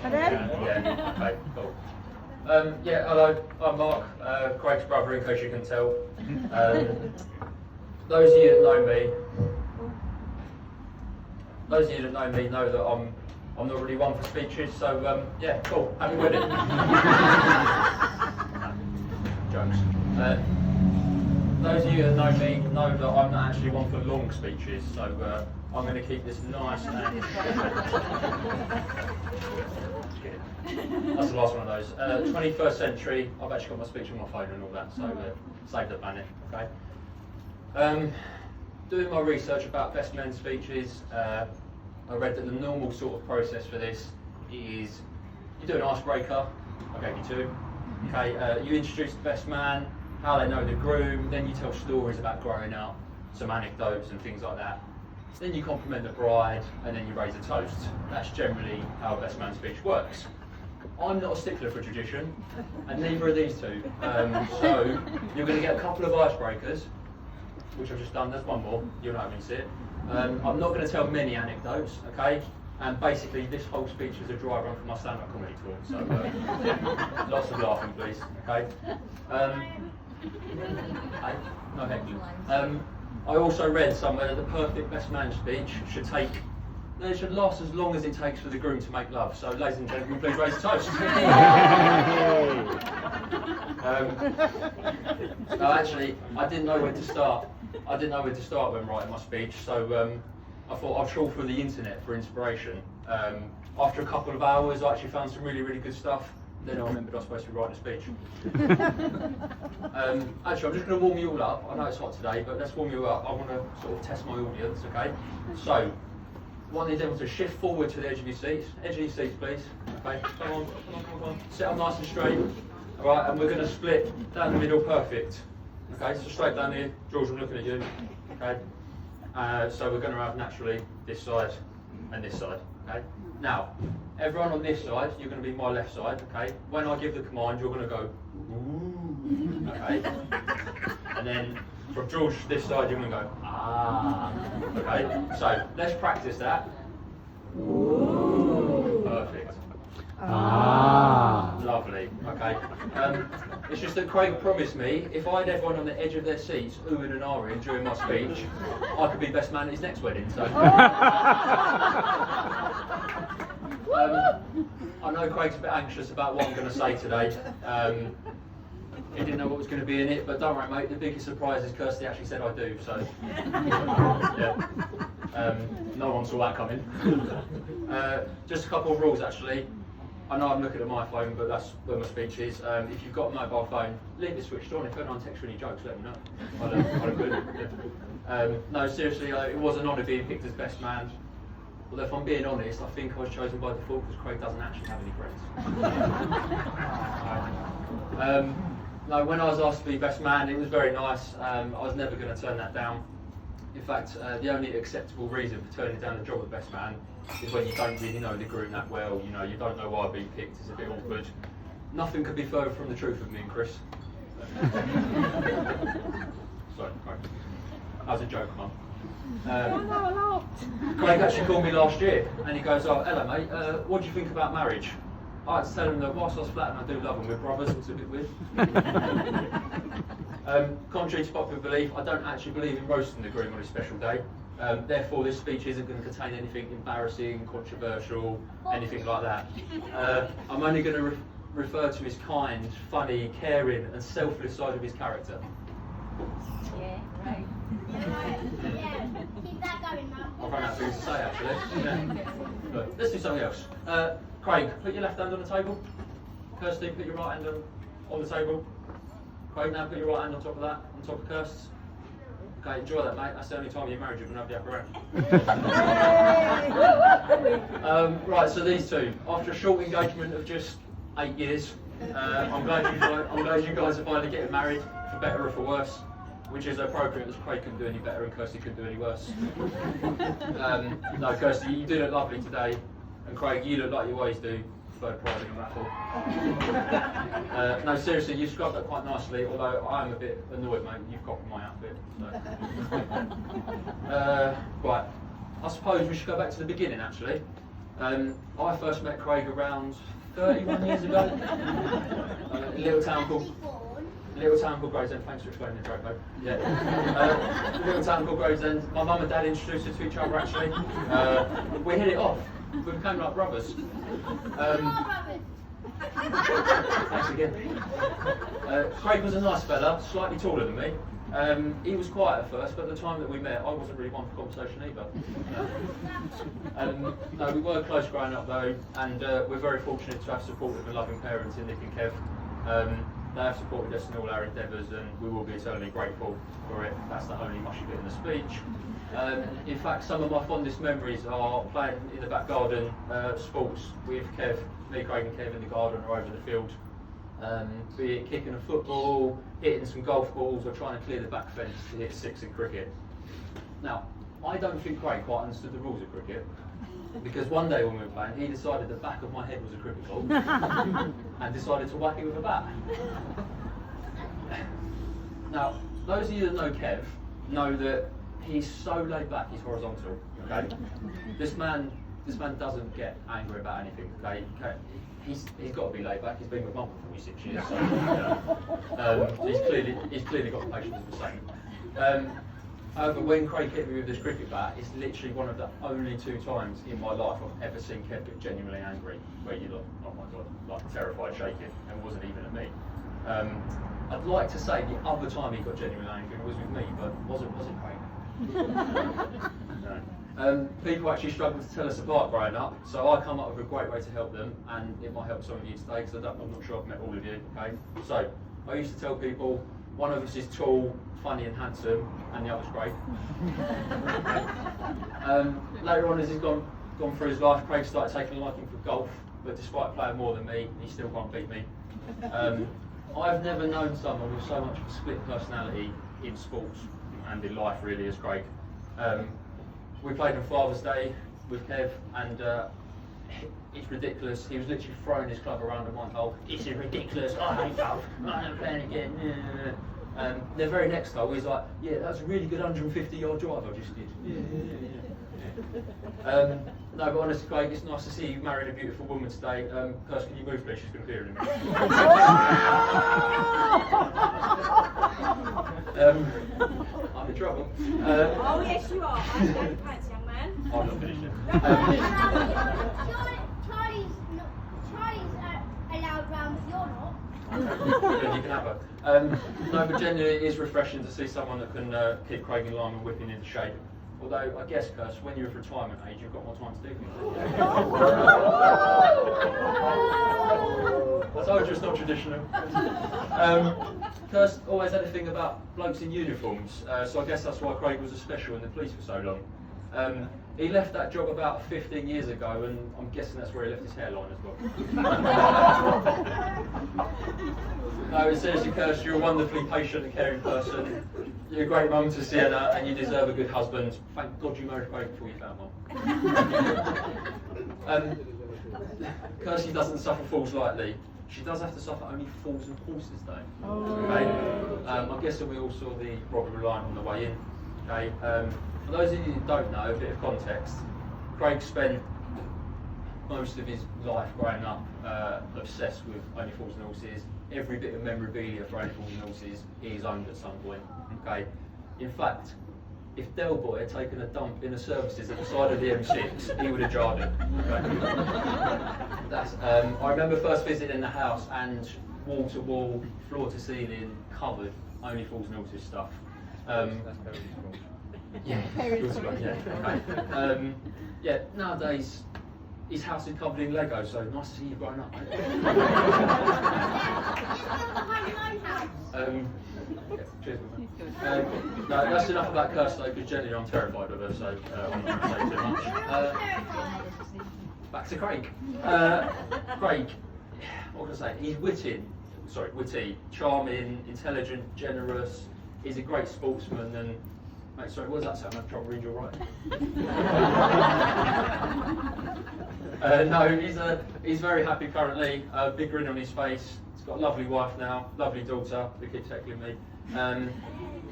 Yeah, okay, cool. Yeah, hello, I'm Mark, Craig's brother, in case you can tell. Those of you that know that I'm not really one for speeches, so yeah, cool, happy wedding. Jokes. Those of you that know me know that I'm not actually one for long speeches, so I'm going to keep this nice and... That's the last one of those. 21st century, I've actually got my speech on my phone and all that, so save the planet, okay? Doing my research about best men's speeches, I read that the normal sort of process for this is you do an icebreaker, I gave you two, okay? You introduce the best man, how they know the groom, then you tell stories about growing up, some anecdotes and things like that. Then you compliment the bride, and then you raise a toast. That's generally how a best man speech works. I'm not a stickler for tradition, and neither are these two. So you're going to get a couple of icebreakers, which I've just done. There's one more. You'll know when you see it. I'm not going to tell many anecdotes, okay? And basically, this whole speech is a dry run for my stand-up comedy tour. So lots of laughing, please. Okay. No heckling. I also read somewhere that the perfect best man speech should last as long as it takes for the groom to make love. So, ladies and gentlemen, please raise a toast. No, actually, I didn't know where to start. When writing my speech, so I thought I'll trawl through the internet for inspiration. After a couple of hours, I actually found some really, really good stuff. Then I remembered I was supposed to be writing a speech. Actually, I'm just going to warm you all up. I know it's hot today, but let's warm you up. I want to sort of test my audience, okay? So, I want everyone to shift forward to the edge of your seats. Edge of your seats, please. Okay, come on. Sit up nice and straight. All right, and we're going to split down the middle, perfect. Okay, so straight down here. George, I'm looking at you. Okay. So we're going to have naturally this side and this side. Okay. Now, everyone on this side, you're going to be my left side. Okay. When I give the command, you're going to go. Ooh. Okay. And then from George this side, you're going to go. Ah. Okay. So let's practice that. Ooh. Perfect. Ah. Lovely. Okay. It's just that Craig promised me if I had everyone on the edge of their seats oohing and ahhing during my speech, I could be best man at his next wedding. So. I know Craig's a bit anxious about what I'm going to say today. He didn't know what was going to be in it, but don't worry, mate. The biggest surprise is Kirsty actually said I do. So. Yeah. No one saw that coming. Just a couple of rules actually. I know I'm looking at my phone, but that's where my speech is. If you've got a mobile phone, leave it switched on. If anyone texts you any jokes, let me know. I'd agree. No, seriously, it was an honour being picked as best man. Although if I'm being honest, I think I was chosen by default because Craig doesn't actually have any friends. No, when I was asked to be best man, it was very nice. I was never going to turn that down. In fact, the only acceptable reason for turning down the job of best man is when you don't really know the groom that well, you don't know why I've been picked, it's a bit awkward. Nothing could be further from the truth with me and Chris. Sorry, Craig. That was a joke, Mum. Craig actually called me last year and he goes, oh, hello mate, what do you think about marriage? I had to tell him that whilst I was flat and I do love them, we're brothers, it's a bit weird. Contrary to popular belief, I don't actually believe in roasting the groom on his special day. Therefore, this speech isn't going to contain anything embarrassing, controversial, anything like that. I'm only going to refer to his kind, funny, caring and selfless side of his character. Yeah, right. Yeah, keep that going, Mum. I've run out of things to say, actually. Yeah. But let's do something else. Craig, put your left hand on the table. Kirsty, put your right hand on the table. Craig, now put your right hand on top of that, on top of Kirst's. Okay, enjoy that, mate. That's the only time you're married, you're going to have the upper hand. Right, so these two, after a short engagement of just 8 years, I'm glad you guys are finally getting married, for better or for worse, which is appropriate as Craig couldn't do any better and Kirsty couldn't do any worse. No, Kirsty, you do look lovely today, and Craig, you look like you always do. Third prize in a raffle. No, seriously, you scrubbed that quite nicely, although I am a bit annoyed, mate. You've copied my outfit. So. Right, I suppose we should go back to the beginning, actually. I first met Craig around 31 years ago. A little town called Gravesend. Thanks for explaining the joke, mate. Yeah. Little town called Gravesend. My mum and dad introduced us to each other actually. We hit it off. We became like brothers. Thanks again. Craig was a nice fella, slightly taller than me. He was quiet at first, but at the time that we met, I wasn't really one for conversation either. No, we were close growing up though, and we're very fortunate to have supportive and loving parents in Nick and Kev. They have supported us in all our endeavours, and we will be eternally grateful for it. That's the only mushy bit in the speech. In fact, some of my fondest memories are playing in the back garden, sports with Kev, me, Craig and Kev in the garden or over the field. Be it kicking a football, hitting some golf balls, or trying to clear the back fence to hit 6 in cricket. Now, I don't think Craig quite understood the rules of cricket, because one day when we were playing, he decided the back of my head was a cricket ball and decided to whack it with a bat. Now, those of you that know Kev know that he's so laid back, he's horizontal. Okay, this man doesn't get angry about anything. Okay, he's got to be laid back. He's been with Mum for 46 years, so he's clearly got the patience of the saint. However, when Craig hit me with this cricket bat, it's literally one of the only 2 times in my life I've ever seen Kev get genuinely angry, where you're like, oh my god, like terrified, shaking, and it wasn't even at me. I'd like to say the other time he got genuinely angry was with me, but was it Craig? No. People actually struggle to tell us apart growing up, so I come up with a great way to help them, and it might help some of you today, because I'm not sure I've met all of you. Okay, so I used to tell people one of us is tall, funny and handsome, and the other's great. Later on, as he's gone through his life, Craig started taking a liking for golf, but despite playing more than me, he still can't beat me. I've never known someone with so much of a split personality in sports and in life really as Craig. We played on Father's Day with Kev, and it's ridiculous. He was literally throwing his club around at one hole. This is ridiculous, I hate golf, I'm never playing again. The very next hole, he's like, yeah, that's a really good 150-yard drive I just did. No, but honestly, Craig, it's nice to see you married a beautiful woman today. Kirst, can you move, please? She's going to be here in a minute. I'm in trouble. Oh, yes, you are. I know your pants, young man. I'm not finished yet. Charlie's allowed round, but you're not. You can have her. No, but genuinely it is refreshing to see someone that can keep Craig in line and whipping into shape. Although, I guess, Kirst, when you're of retirement age, you've got more time to do things. I told you it's not traditional. Kirst always had a thing about blokes in uniforms, so I guess that's why Craig was a special in the police for so long. He left that job about 15 years ago, and I'm guessing that's where he left his hairline as well. No, seriously, Kirst, you're a wonderfully patient and caring person. You're a great mum to Sienna, and you deserve a good husband. Thank God you married Craig before you found one. Kirsty doesn't suffer falls lightly. She does have to suffer only falls and horses, though. Okay? I'm guessing we all saw the Robert Reliant on the way in. Okay? For those of you who don't know, a bit of context. Craig spent most of his life growing up obsessed with Only Fools and Horses. Every bit of memorabilia for Only Fools and Horses he's owned at some point. Okay? In fact, if Del Boy had taken a dump in the services at the side of the M6, he would have jarred it. Okay? I remember first visiting the house, and wall to wall, floor to ceiling, covered Only Fools and Horses stuff. Yeah, okay. Yeah, nowadays his house is covered in Lego, so nice to see you growing up, mate. Yeah, cheers, mate. No, that's enough about Kirst though, because generally I'm terrified of her, so I'm not going to say too much. Back to Craig. Craig, what can I say? He's witty, charming, intelligent, generous. He's a great sportsman, and mate, sorry, what does that sound? I'm trying to read your writing. No, he's very happy currently. Big grin on his face. He's got a lovely wife now, lovely daughter who keeps heckling me.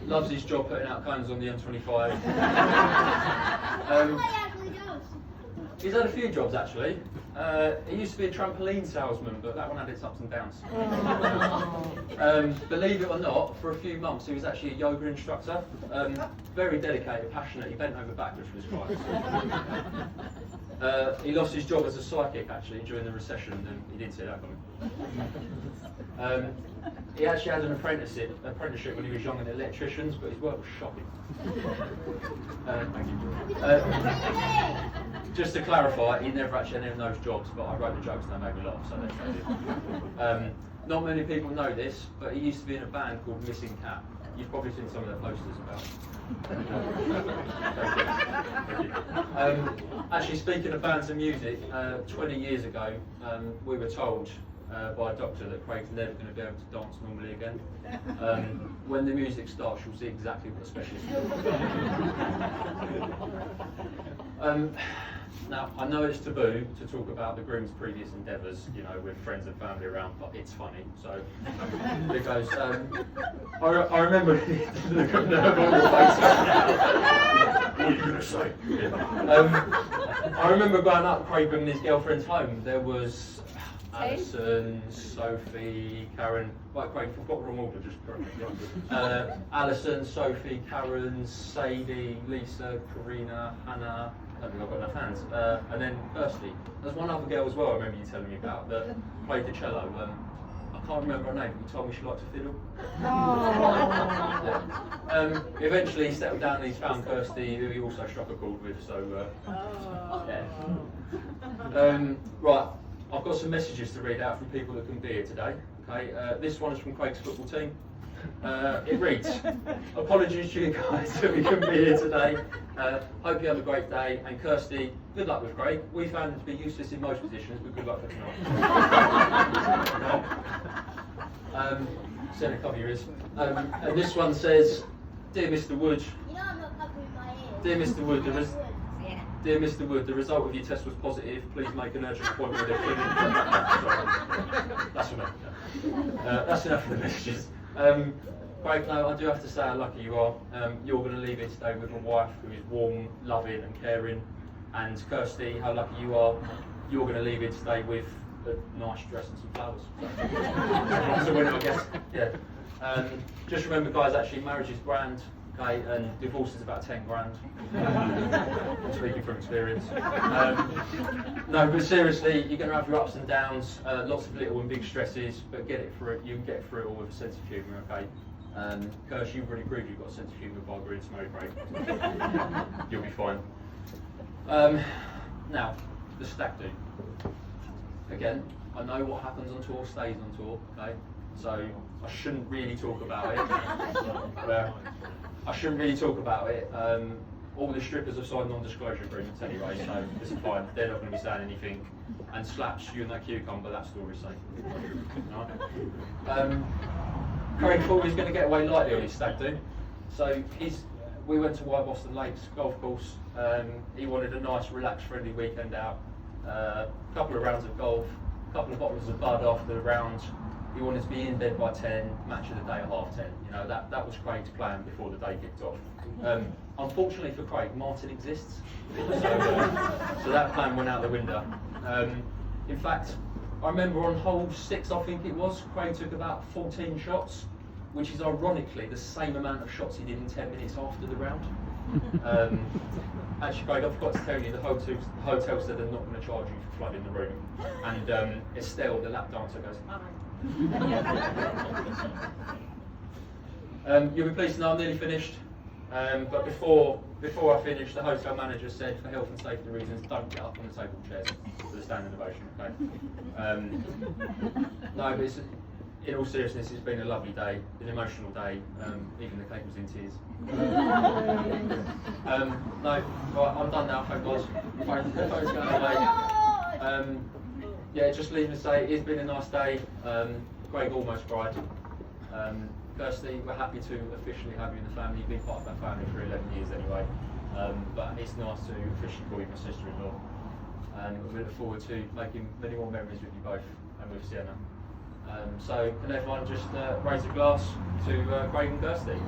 Loves his job putting out cones on the M25. He's had a few jobs actually. He used to be a trampoline salesman, but that one had its ups and downs. Believe it or not, for a few months he was actually a yoga instructor. Very dedicated, passionate. He bent over backwards for his clients. He lost his job as a psychic actually during the recession, and he didn't see that coming. He actually had an apprenticeship when he was young in electricians, but his work was shocking. Just to clarify, he never actually had any of those jobs, but I wrote the jokes and they made me laugh, so that's what I did. Not many people know this, but he used to be in a band called Missing Cat. You've probably seen some of their posters about. Actually, speaking of bands and music, 20 years ago, we were told by a doctor that Craig's never going to be able to dance normally again. When the music starts, you'll see exactly what the specialist is. Now, I know it's taboo to talk about the groom's previous endeavours, you know, with friends and family around, but it's funny. So, it goes, I remember the nerve on your face. What are you going to say? I remember going up Craig and his girlfriend's home. There was Alison, Sophie, Karen, right, Craig, I've got the wrong order, just correct me. Alison, Sophie, Karen, Sadie, Lisa, Karina, Hannah. I don't think I've got enough hands. And then Kirsty. There's one other girl as well I remember you telling me about that played the cello. I can't remember her name, but you told me she liked to fiddle. Yeah. Eventually he settled down and he's found Kirsty, who he also struck a chord with, so yeah. Right, I've got some messages to read out from people that can be here today. Okay, this one is from Craig's football team. It reads, apologies to you guys that we couldn't be here today. Hope you have a great day. And Kirsty, good luck with Craig. We found him to be useless in most positions, but good luck for tonight. Send a cover your ears. And this one says, Dear Mr. Wood, You know I'm not covering my ears. Dear Mr. Wood, Dear Mr. Wood, the result of your test was positive. Please make an urgent appointment with a clinic. That's enough. That's enough for the messages. Craig, no, I do have to say how lucky you are. You're going to leave here today with a wife who is warm, loving and caring. And Kirsty, how lucky you are. You're going to leave here today with a nice dress and some flowers. Everyone's a winner, I guess. Yeah. Just remember, guys, actually marriage is grand. Okay, and divorce is about 10 grand. I'm speaking from experience. No, but seriously, you're going to have your ups and downs, lots of little and big stresses, but get it through it. You can get through it all with a sense of humour, okay? Kirsch, you've really proved you've got a sense of humour by agreeing to marry Craig. You'll be fine. Now, the stag do. Again, I know what happens on tour stays on tour, okay? So I shouldn't really talk about it. All the strippers have signed non-disclosure agreements anyway, so it's fine. They're not going to be saying anything. And slaps you and that cucumber, that story's safe. Right? Craig thought he was going to get away lightly on his stag do. So we went to White Boston Lakes golf course. He wanted a nice, relaxed, friendly weekend out. A couple of rounds of golf, a couple of bottles of bud after the round. He wanted to be in bed by 10, match of the day at 10:30. You know, that was Craig's plan before the day kicked off. Unfortunately for Craig, Martin exists, so that plan went out the window. In fact, I remember on hole 6, I think it was, Craig took about 14 shots, which is ironically the same amount of shots he did in 10 minutes after the round. Actually, Craig, I forgot to tell you, the hotel said they're not going to charge you for flooding the room. And Estelle, the lap dancer, goes, you'll be pleased to know I'm nearly finished. But before I finish, the hotel manager said, for health and safety reasons, don't get up on the table chairs for the standing ovation, okay? No, but in all seriousness, it's been a lovely day, an emotional day, even the cake was in tears. No, right, I'm done now, thank God. Phone's going away. Yeah, just leaving to say, it's been a nice day. Craig almost cried. Kirsty, we're happy to officially have you in the family. You've been part of that family for 11 years anyway. But it's nice to officially call you my sister-in-law. And we look forward to making many more memories with you both and with Sienna. So can everyone just raise a glass to Craig and Kirsty?